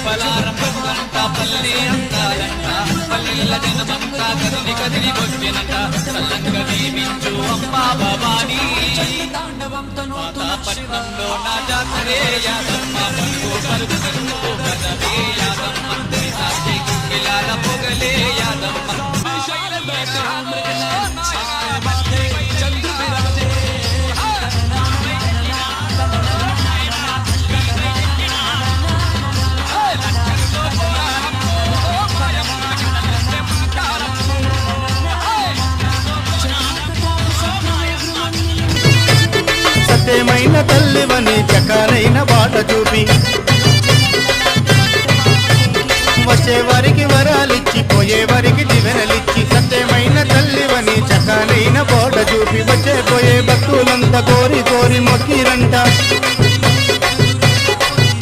పలారంభంట పల్లి అందాలంట పల్లెల జనమంతా కదిలి కదిలి వచ్చినంట సల్లంగా దీవించు అమ్మా భవానీ పట్నంలో నా జాతరే యాదమ్మ పలుకు పలుకు పలుకు పదవే యాదమ్మ సాక్షి పిలాల పొగలే యాదమ్మ సత్యమైన తల్లివని చకారైన బాట చూపి వచ్చేవారికి వరాలిచ్చి పోయేవారికి దివెనలిచ్చి సత్యమైన తల్లివని చకారైన బాట చూపి వచ్చే పోయే భక్తులంతా కోరి కోరి మొక్కిరంట